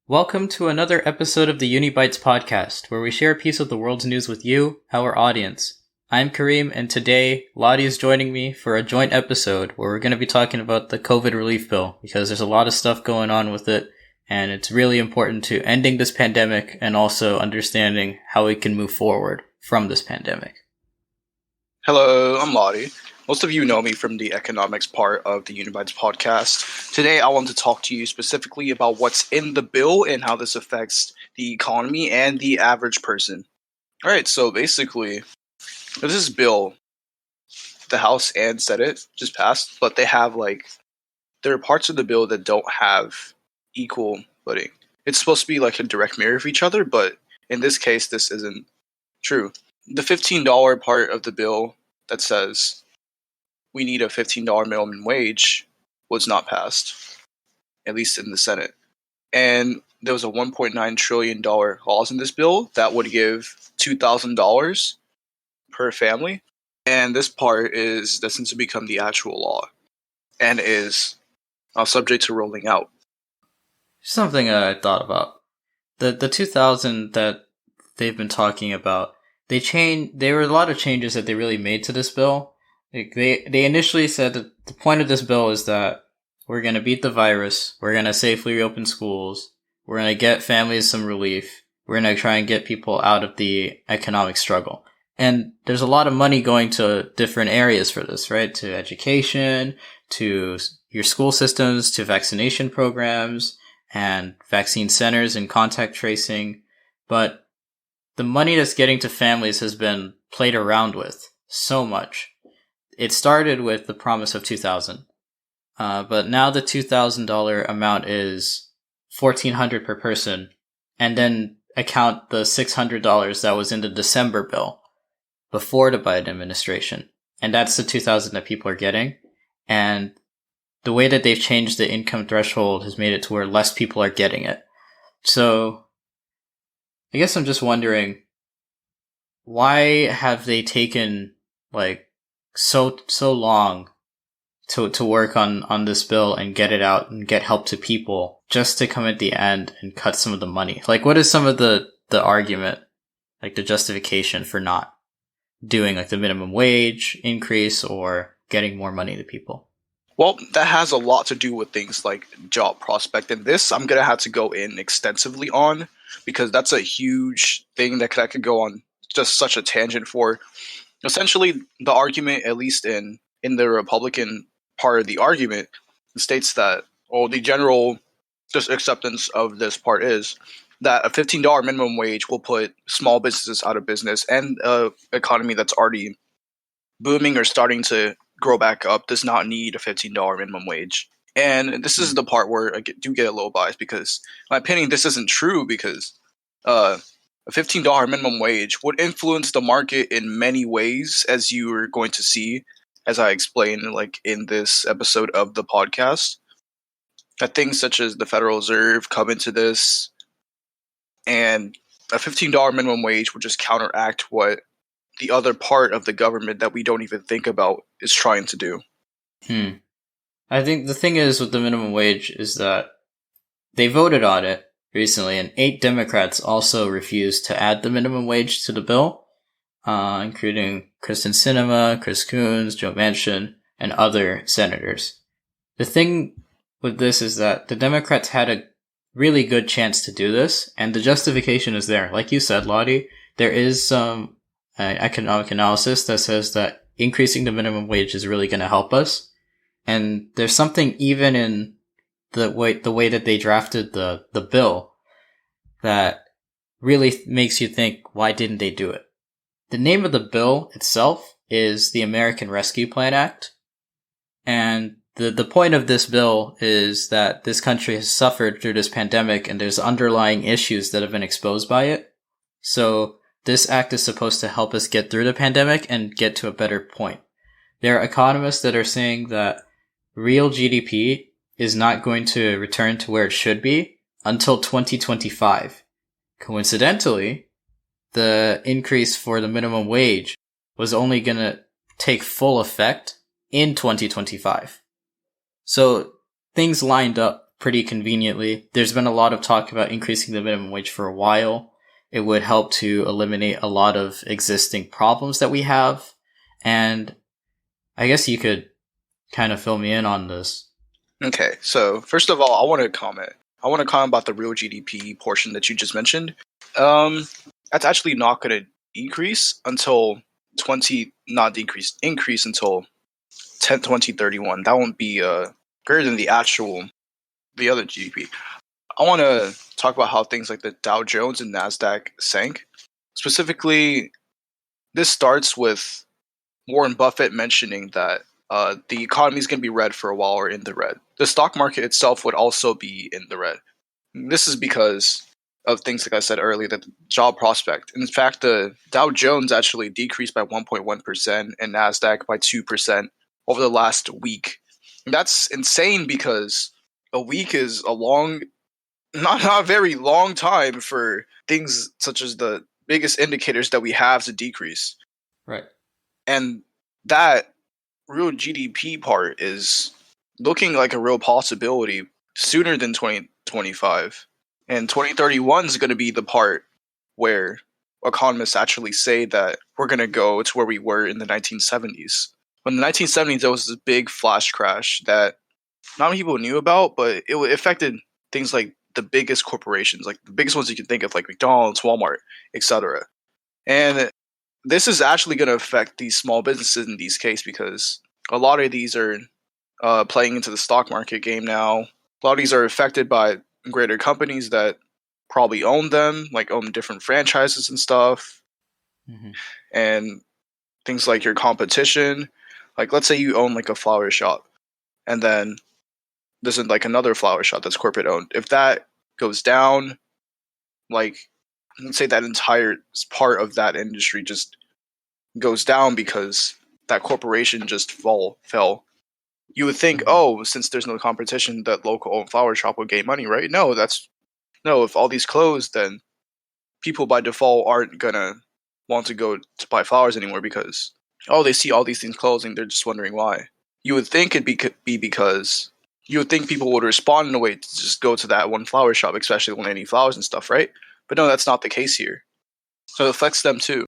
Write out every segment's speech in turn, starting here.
Welcome to another episode of the Unibytes podcast, where we share a piece of the world's news with you, our audience. I'm Kareem, and today, Lottie is joining me for a joint episode where we're going to be talking about the COVID relief bill, because there's a lot of stuff going on with it, and it's really important to ending this pandemic and also understanding how we can move forward from this pandemic. Hello, I'm Lottie. Most of you know me from the economics part of the Unibytes podcast. Today, I want to talk to you specifically about what's in the bill and how this affects the economy and the average person. All right, so basically, this bill, the House and Senate just passed, but there are parts of the bill that don't have equal footing. It's supposed to be like a direct mirror of each other, but in this case, this isn't true. The $15 part of the bill that says we need a $15 minimum wage was not passed, at least in the Senate. And there was a $1.9 trillion clause in this bill that would give $2,000 per family. And this part is destined to become the actual law and is subject to rolling out. Something I thought about. The 2000 that they've been talking about, there were a lot of changes that they really made to this bill. They initially said that the point of this bill is that we're going to beat the virus, we're going to safely reopen schools, we're going to get families some relief, we're going to try and get people out of the economic struggle. And there's a lot of money going to different areas for this, right? To education, to your school systems, to vaccination programs, and vaccine centers and contact tracing. But the money that's getting to families has been played around with so much. It started with the promise of $2,000, but now the $2,000 amount is $1,400 per person, and then account the $600 that was in the December bill before the Biden administration, and that's the $2,000 that people are getting. And the way that they've changed the income threshold has made it to where less people are getting it. So I guess I'm just wondering, why have they taken so long to work on this bill and get it out and get help to people just to come at the end and cut some of the money? What is some of the argument, the justification for not doing the minimum wage increase or getting more money to people? Well, that has a lot to do with things like job prospect, and this I'm going to have to go in extensively on because that's a huge thing that I could go on just such a tangent for. Essentially, the argument, at least in the Republican part of the argument, states that, the general just acceptance of this part is that a $15 minimum wage will put small businesses out of business, and an economy that's already booming or starting to grow back up does not need a $15 minimum wage. And this is the part where I do get a little biased because, in my opinion, this isn't true because a $15 minimum wage would influence the market in many ways, as you are going to see, as I explained in this episode of the podcast. That things such as the Federal Reserve come into this, and a $15 minimum wage would just counteract what the other part of the government that we don't even think about is trying to do. I think the thing is with the minimum wage is that they voted on it recently, and 8 Democrats also refused to add the minimum wage to the bill, including Kristen Sinema, Chris Coons, Joe Manchin, and other senators. The thing with this is that the Democrats had a really good chance to do this, and the justification is there. Like you said, Lottie, there is some economic analysis that says that increasing the minimum wage is really going to help us, and there's something even in the way that they drafted the bill that really makes you think, why didn't they do it? The name of the bill itself is the American Rescue Plan Act. And the point of this bill is that this country has suffered through this pandemic and there's underlying issues that have been exposed by it. So this act is supposed to help us get through the pandemic and get to a better point. There are economists that are saying that real GDP is not going to return to where it should be until 2025. Coincidentally, the increase for the minimum wage was only going to take full effect in 2025. So things lined up pretty conveniently. There's been a lot of talk about increasing the minimum wage for a while. It would help to eliminate a lot of existing problems that we have. And I guess you could kind of fill me in on this. Okay, so first of all, I want to comment. About the real GDP portion that you just mentioned. That's actually not going to increase until increase until 2031. That won't be greater than the other GDP. I want to talk about how things like the Dow Jones and Nasdaq sank. Specifically, this starts with Warren Buffett mentioning that the economy is going to be red for a while, or in the red. The stock market itself would also be in the red. This is because of things like I said earlier, the job prospect. In fact, the Dow Jones actually decreased by 1.1% and Nasdaq by 2% over the last week. And that's insane because a week is a not a very long time for things such as the biggest indicators that we have to decrease. Right. And that real GDP part is looking like a real possibility sooner than 2025. And 2031 is going to be the part where economists actually say that we're going to go to where we were in the 1970s. In the 1970s, there was this big flash crash that not many people knew about, but it affected things like the biggest corporations, like the biggest ones you can think of, like McDonald's, Walmart, etc. And this is actually going to affect these small businesses in these cases because a lot of these are playing into the stock market game now. A lot of these are affected by greater companies that probably own them, like own different franchises and stuff. Mm-hmm. And things like your competition. Like, let's say you own like a flower shop, and then there's like another flower shop that's corporate owned. If that goes down, like, let's say that entire part of that industry just goes down because that corporation just fell. You would think, oh, since there's no competition, that local owned flower shop will gain money, right? No, if all these close, then people by default aren't gonna want to go to buy flowers anymore because they see all these things closing. They're just wondering why. You would think it'd be because you would think people would respond in a way to just go to that one flower shop, especially when they need flowers and stuff, right? But no, that's not the case here. So it affects them too.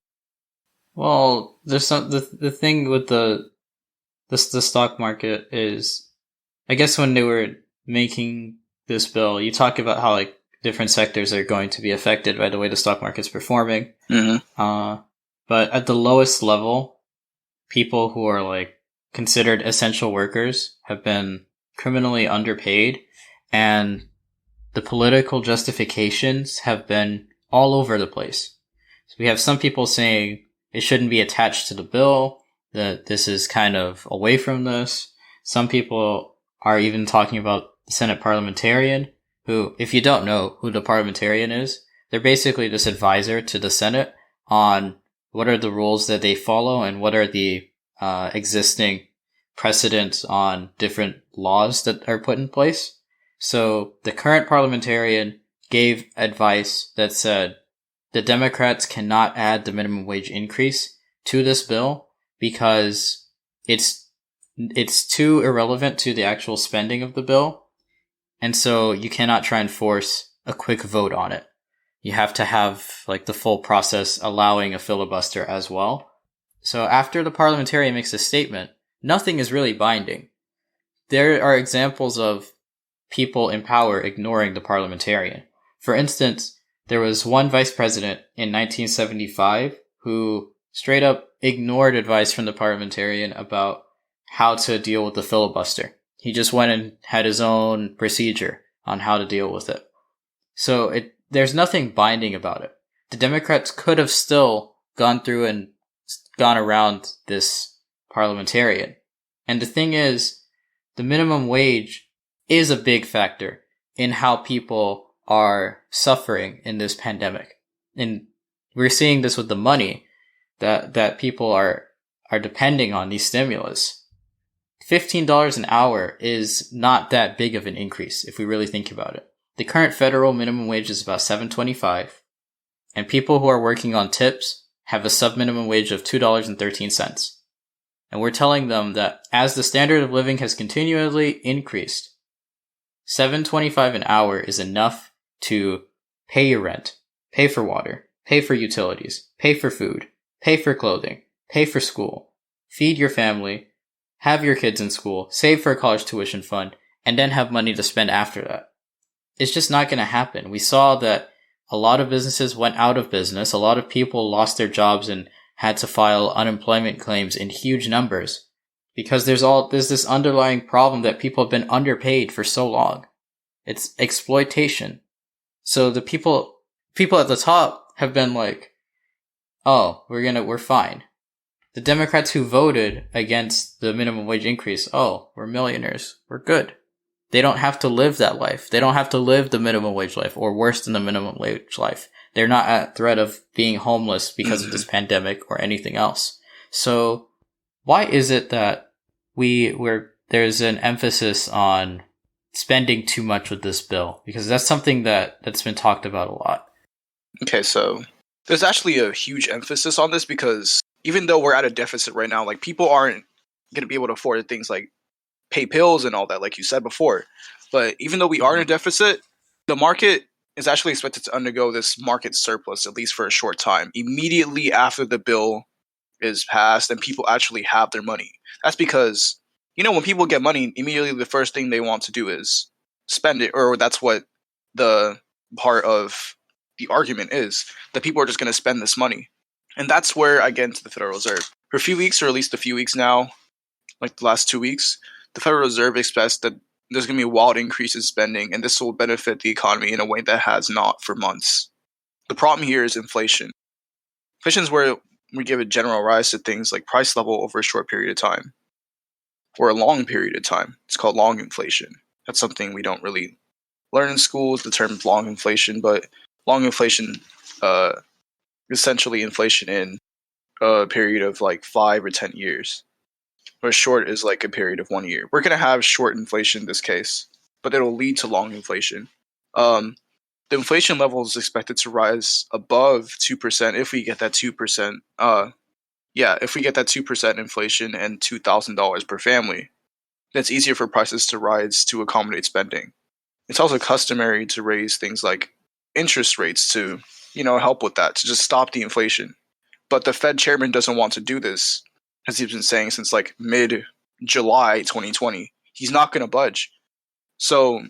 Well, there's the thing with the stock market is, I guess when they were making this bill, you talk about how like different sectors are going to be affected by the way the stock market's performing. Mm-hmm. But at the lowest level, people who are like considered essential workers have been criminally underpaid, and the political justifications have been all over the place. So we have some people saying it shouldn't be attached to the bill, that this is kind of away from this. Some people are even talking about the Senate parliamentarian, who, if you don't know who the parliamentarian is, they're basically this advisor to the Senate on what are the rules that they follow and what are the existing precedents on different laws that are put in place. So the current parliamentarian gave advice that said the Democrats cannot add the minimum wage increase to this bill because it's too irrelevant to the actual spending of the bill. And so you cannot try and force a quick vote on it. You have to have like the full process allowing a filibuster as well. So after the parliamentarian makes a statement, nothing is really binding. There are examples of people in power ignoring the parliamentarian. For instance, there was one vice president in 1975 who straight up ignored advice from the parliamentarian about how to deal with the filibuster. He just went and had his own procedure on how to deal with it. So there's nothing binding about it. The Democrats could have still gone through and gone around this parliamentarian. And the thing is, the minimum wage is a big factor in how people are suffering in this pandemic. And we're seeing this with the money that people are depending on, these stimulus. $15 an hour is not that big of an increase if we really think about it. The current federal minimum wage is about $7.25, and people who are working on tips have a sub-minimum wage of $2.13. And we're telling them that as the standard of living has continually increased, $7.25 an hour is enough to pay your rent, pay for water, pay for utilities, pay for food, pay for clothing, pay for school, feed your family, have your kids in school, save for a college tuition fund, and then have money to spend after that. It's just not going to happen. We saw that a lot of businesses went out of business. A lot of people lost their jobs and had to file unemployment claims in huge numbers because there's this underlying problem that people have been underpaid for so long. It's exploitation. So the people at the top have been like, oh, we're fine. The Democrats who voted against the minimum wage increase, oh, we're millionaires. We're good. They don't have to live that life. They don't have to live the minimum wage life or worse than the minimum wage life. They're not at threat of being homeless because of this pandemic or anything else. So why is it that there's an emphasis on spending too much with this bill? Because that's something that's been talked about a lot. Okay, so there's actually a huge emphasis on this because even though we're at a deficit right now, like people aren't going to be able to afford things like pay pills and all that, like you said before. But even though we are in a deficit, the market is actually expected to undergo this market surplus, at least for a short time, immediately after the bill is passed and people actually have their money. That's because, when people get money, immediately the first thing they want to do is spend it, or that's what the part of the argument is, that people are just going to spend this money. And that's where I get into the Federal Reserve. For a few weeks, or at least a few weeks now, like the last 2 weeks, the Federal Reserve expects that there's going to be a wild increase in spending, and this will benefit the economy in a way that has not for months. The problem here is inflation. Inflation is where we give a general rise to things like price level over a short period of time, or a long period of time. It's called long inflation. That's something we don't really learn in schools, the term long inflation, but long inflation, essentially inflation in a period of like 5 or 10 years. Where short is like a period of 1 year. We're going to have short inflation in this case, but it'll lead to long inflation. The inflation level is expected to rise above 2% if we get that 2%. If we get that 2% inflation and $2,000 per family, then it's easier for prices to rise to accommodate spending. It's also customary to raise things like interest rates to, help with that, to just stop the inflation. But the Fed chairman doesn't want to do this, as he's been saying since like mid-July 2020. He's not going to budge. So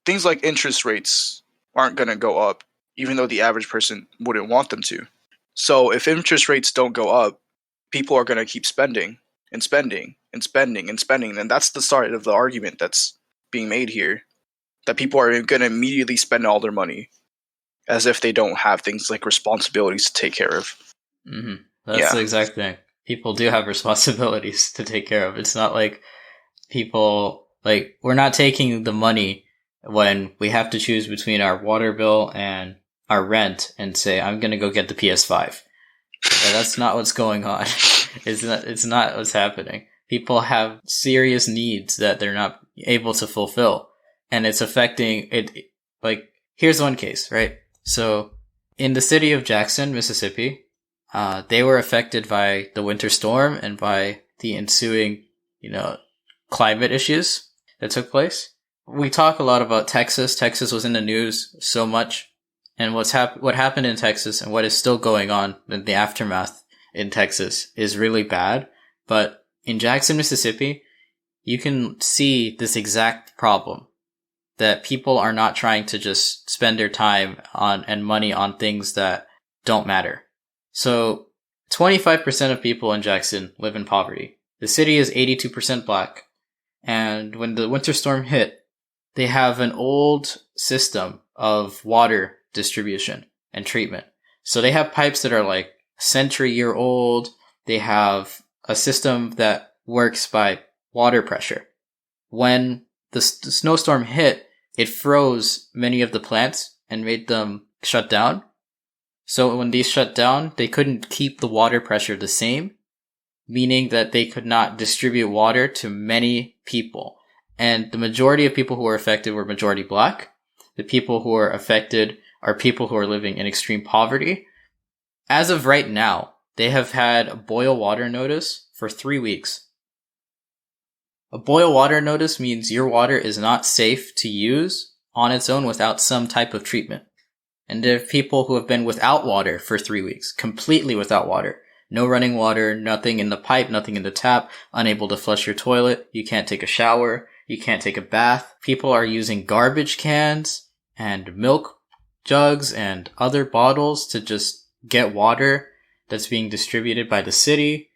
things like interest rates aren't going to go up, even though the average person wouldn't want them to. So if interest rates don't go up, people are going to keep spending and spending and spending and spending. And that's the start of the argument that's being made here, that people are going to immediately spend all their money as if they don't have things like responsibilities to take care of. Mm-hmm. That's the exact thing. People do have responsibilities to take care of. It's not like we're not taking the money when we have to choose between our water bill and our rent and say, I'm going to go get the PS5. That's not what's going on. It's not what's happening. People have serious needs that they're not able to fulfill. And it's affecting it. Like, here's one case, right? So in the city of Jackson, Mississippi, they were affected by the winter storm and by the ensuing, climate issues that took place. We talk a lot about Texas. Texas was in the news so much, and what happened in Texas and what is still going on in the aftermath in Texas is really bad. But in Jackson, Mississippi, you can see this exact problem, that people are not trying to just spend their time and money on things that don't matter. So 25% of people in Jackson live in poverty. The city is 82% black. And when the winter storm hit, they have an old system of water distribution and treatment. So they have pipes that are like century-year-old. They have a system that works by water pressure. When the snowstorm hit, it froze many of the plants and made them shut down. So when these shut down, they couldn't keep the water pressure the same, meaning that they could not distribute water to many people. And the majority of people who were affected were majority black. The people who are affected are people who are living in extreme poverty. As of right now, they have had a boil water notice for 3 weeks. A boil water notice means your water is not safe to use on its own without some type of treatment. And there are people who have been without water for 3 weeks, completely without water. No running water, nothing in the pipe, nothing in the tap, unable to flush your toilet, you can't take a shower, you can't take a bath. People are using garbage cans and milk jugs and other bottles to just get water that's being distributed by the city.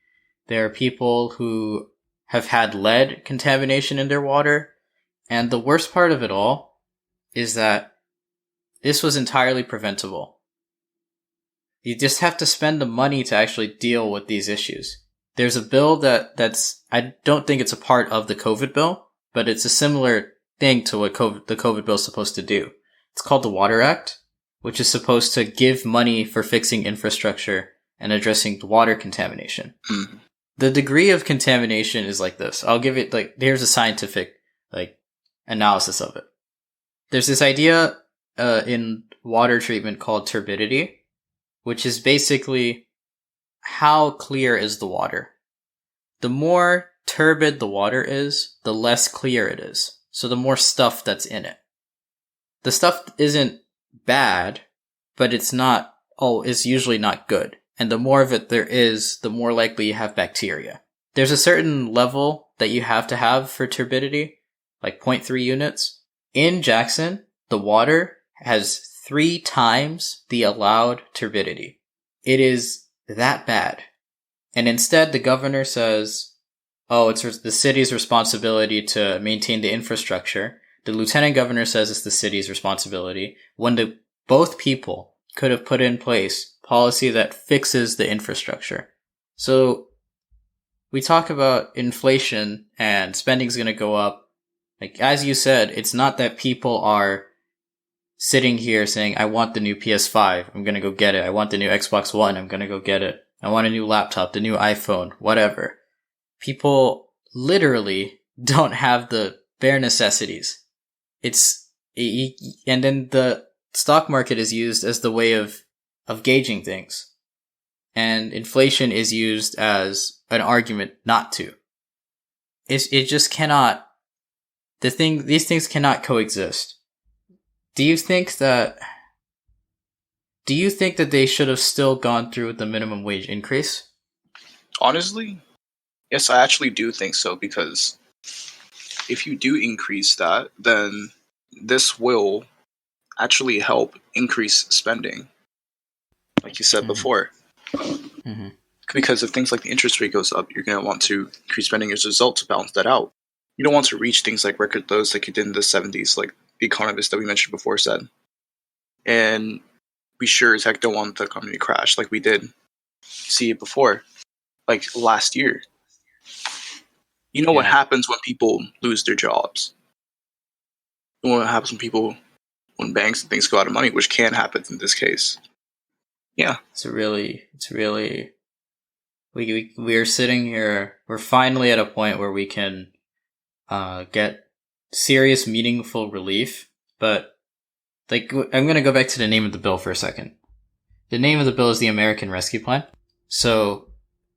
There are people who have had lead contamination in their water. And the worst part of it all is that this was entirely preventable. You just have to spend the money to actually deal with these issues. There's a bill that's I don't think it's a part of the COVID bill, but it's a similar thing to what the COVID bill is supposed to do. It's called the Water Act, which is supposed to give money for fixing infrastructure and addressing water contamination. The degree of contamination is like this. I'll give it here's a scientific analysis of it. There's this idea in water treatment called turbidity, which is basically how clear is the water. The more turbid the water is, the less clear it is. So the more stuff that's in it. The stuff isn't bad, but it's usually not good. And the more of it there is, the more likely you have bacteria. There's a certain level that you have to have for turbidity, like 0.3 units. In Jackson, the water has 3 times the allowed turbidity. It is that bad. And instead, the governor says, it's the city's responsibility to maintain the infrastructure. The lieutenant governor says it's the city's responsibility, when both people could have put in place policy that fixes the infrastructure. So we talk about inflation and spending's going to go up. As you said, it's not that people are sitting here saying, I want the new PS5, I'm going to go get it. I want the new Xbox One, I'm going to go get it. I want a new laptop, the new iPhone, whatever. People literally don't have the bare necessities. And then the stock market is used as the way of gauging things. And inflation is used as an argument not to. It just cannot, these things cannot coexist. Do you think that they should have still gone through with the minimum wage increase? Honestly, yes, I actually do think so, because if you do increase that, then this will actually help increase spending, like you said before. Because if things like the interest rate goes up, you're going to want to increase spending as a result to balance that out. You don't want to reach things like record lows like you did in the 70s, like the economist that we mentioned before said. And we sure as heck don't want the economy to crash like we did see it before, like last year. You know what happens when people lose their jobs? You know what happens when banks and things go out of money, which can happen in this case. Yeah. It's really, we're sitting here, we're finally at a point where we can get serious, meaningful relief, but I'm going to go back to the name of the bill for a second. The name of the bill is the American Rescue Plan. So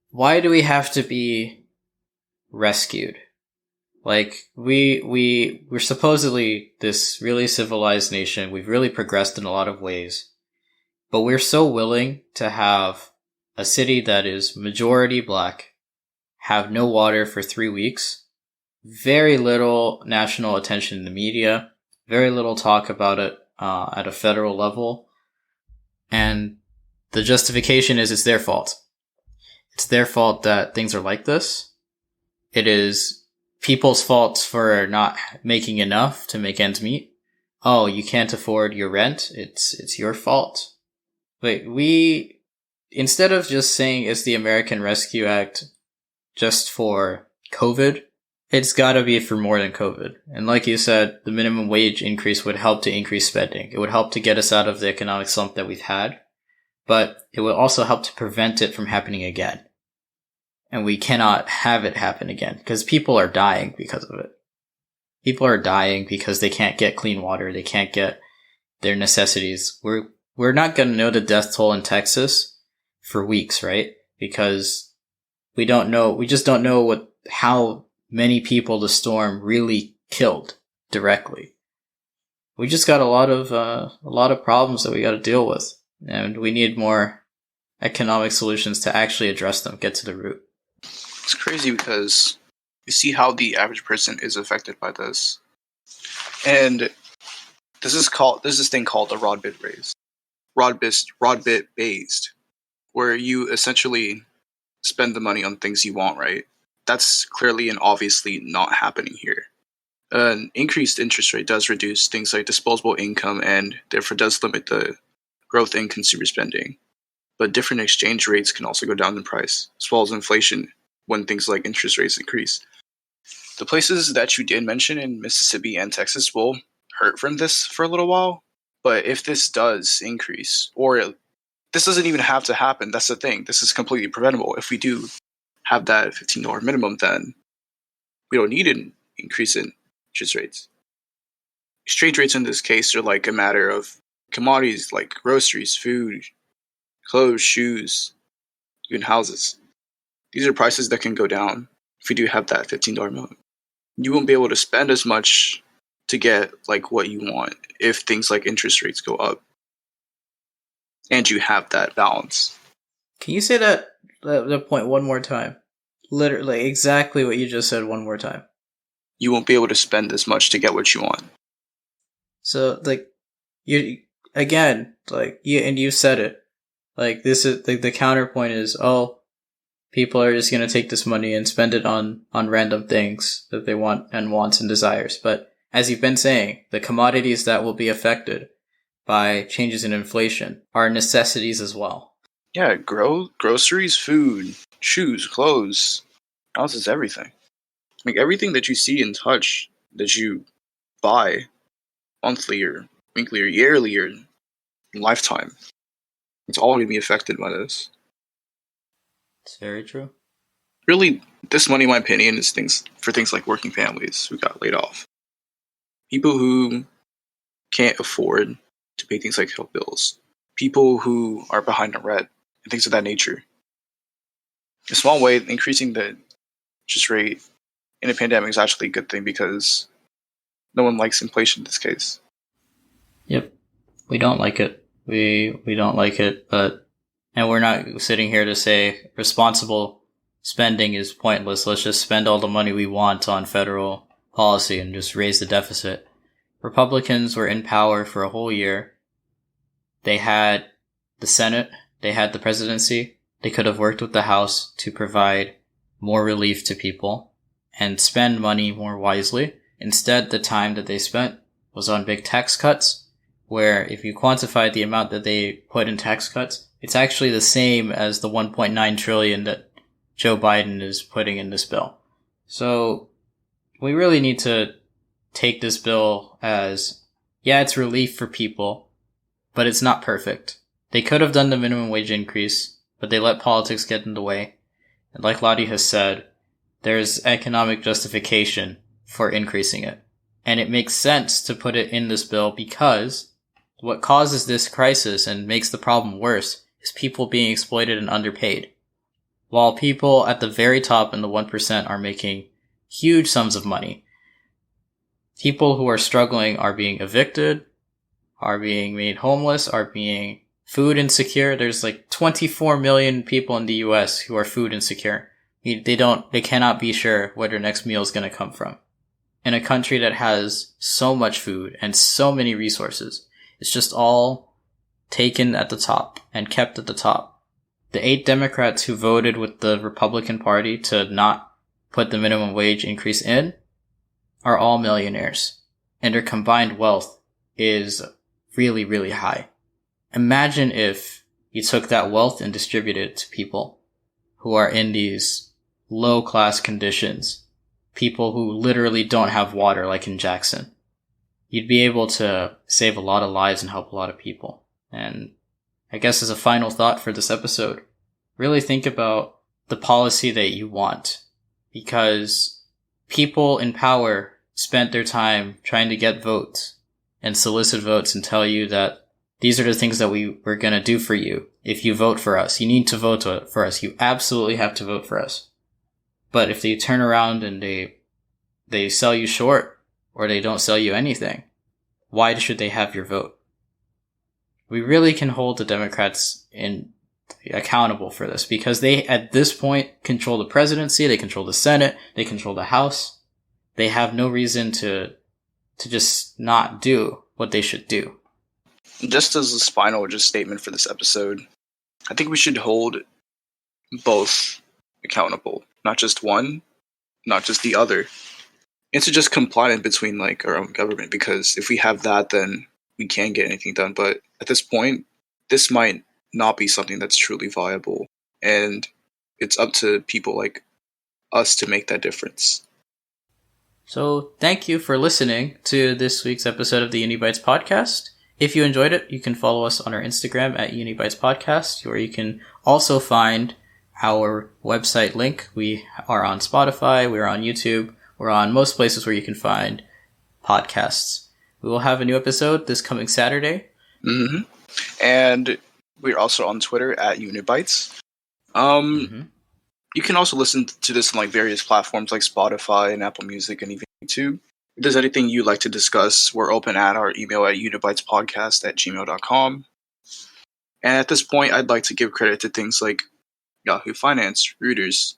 why do we have to be rescued? We're supposedly this really civilized nation. We've really progressed in a lot of ways, but we're so willing to have a city that is majority black have no water for 3 weeks. Very little national attention in the media, very little talk about it at a federal level. And the justification is it's their fault. It's their fault that things are like this. It is people's faults for not making enough to make ends meet. Oh, you can't afford your rent. It's your fault. But instead of just saying it's the American Rescue Act just for COVID, it's gotta be for more than COVID. And like you said, the minimum wage increase would help to increase spending. It would help to get us out of the economic slump that we've had, but it would also help to prevent it from happening again. And we cannot have it happen again, because people are dying because of it. People are dying because they can't get clean water, they can't get their necessities. We're not gonna know the death toll in Texas for weeks, right? Because we just don't know how many people the storm really killed directly. We just got a lot of problems that we got to deal with, and we need more economic solutions to actually address them, get to the root. It's crazy because you see how the average person is affected by this, and this is thing called a rod bit based, where you essentially spend the money on things you want, right? That's clearly and obviously not happening here. An increased interest rate does reduce things like disposable income and therefore does limit the growth in consumer spending. But different exchange rates can also go down in price, as well as inflation when things like interest rates increase. The places that you did mention in Mississippi and Texas will hurt from this for a little while. But if this does increase, or this doesn't even have to happen, that's the thing. This is completely preventable. If we do have that $15 minimum, then we don't need an increase in interest rates. Exchange rates in this case are like a matter of commodities like groceries, food, clothes, shoes, even houses. These are prices that can go down if we do have that $15 minimum. You won't be able to spend as much to get like what you want if things like interest rates go up. And you have that balance. Can you say that point one more time? Literally, exactly what you just said one more time. You won't be able to spend as much to get what you want. So, like, you said it. Like, this is the counterpoint is, people are just gonna take this money and spend it on random things that they want and wants and desires. But as you've been saying, the commodities that will be affected by changes in inflation are necessities as well. Yeah, groceries, food, shoes, clothes, houses, everything. Like everything that you see and touch that you buy monthly or weekly or yearly or lifetime, it's all going to be affected by this. It's very true. Really, this money, in my opinion, is things like working families who got laid off. People who can't afford to pay things like health bills. People who are behind on rent and things of that nature. In a small way, increasing the interest rate in a pandemic is actually a good thing because no one likes inflation in this case. Yep. We don't like it. We don't like it, and we're not sitting here to say responsible spending is pointless. Let's just spend all the money we want on federal policy and just raise the deficit. Republicans were in power for a whole year. They had the Senate. They had the presidency. They could have worked with the House to provide more relief to people and spend money more wisely. Instead, the time that they spent was on big tax cuts, where if you quantify the amount that they put in tax cuts, it's actually the same as the $1.9 trillion that Joe Biden is putting in this bill. So we really need to take this bill as, it's relief for people, but it's not perfect. They could have done the minimum wage increase, but they let politics get in the way. And like Lottie has said, there's economic justification for increasing it. And it makes sense to put it in this bill because what causes this crisis and makes the problem worse is people being exploited and underpaid. While people at the very top in the 1% are making huge sums of money, people who are struggling are being evicted, are being made homeless, are being food insecure. There's like 24 million people in the US who are food insecure. They cannot be sure where their next meal is going to come from. In a country that has so much food and so many resources, it's just all taken at the top and kept at the top. The 8 Democrats who voted with the Republican Party to not put the minimum wage increase in are all millionaires, and their combined wealth is really, really high. Imagine if you took that wealth and distributed it to people who are in these low-class conditions, people who literally don't have water like in Jackson. You'd be able to save a lot of lives and help a lot of people. And I guess as a final thought for this episode, really think about the policy that you want, because people in power spent their time trying to get votes and solicit votes and tell you that these are the things that we're going to do for you. If you vote for us, you need to vote for us. You absolutely have to vote for us. But if they turn around and they they sell you short or they don't sell you anything, why should they have your vote? We really can hold the Democrats accountable for this because they, at this point, control the presidency, they control the Senate, they control the House. They have no reason to just not do what they should do. Just as a final statement for this episode, I think we should hold both accountable, not just one, not just the other. And to just comply in between like our own government, because if we have that, then we can't get anything done. But at this point, this might not be something that's truly viable, and it's up to people like us to make that difference. So thank you for listening to this week's episode of the Unibytes podcast. If you enjoyed it, you can follow us on our Instagram at Unibytes Podcast, where you can also find our website link. We are on Spotify, we're on YouTube, we're on most places where you can find podcasts. We will have a new episode this coming Saturday. Mm-hmm. And we're also on Twitter at Unibytes. You can also listen to this on like various platforms like Spotify and Apple Music and even YouTube. If there's anything you'd like to discuss, we're open at our email at unibytespodcast@gmail.com. And at this point, I'd like to give credit to things like Yahoo Finance, Reuters,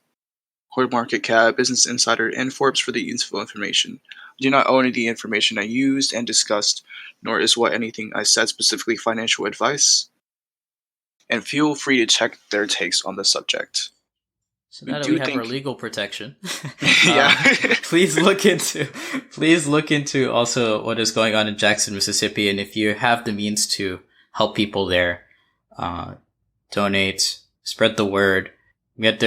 CoinMarketCap, Business Insider, and Forbes for the useful information. I do not own any of the information I used and discussed, nor is what anything I said specifically financial advice. And feel free to check their takes on the subject. So now that we have our legal protection, yeah. please look into also what is going on in Jackson, Mississippi, and if you have the means to help people there, donate, spread the word, let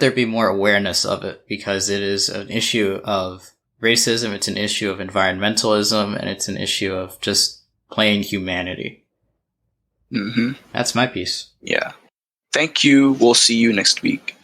there be more awareness of it, because it is an issue of racism, it's an issue of environmentalism, and it's an issue of just plain humanity. Mm-hmm. That's my piece. Yeah. Thank you. We'll see you next week.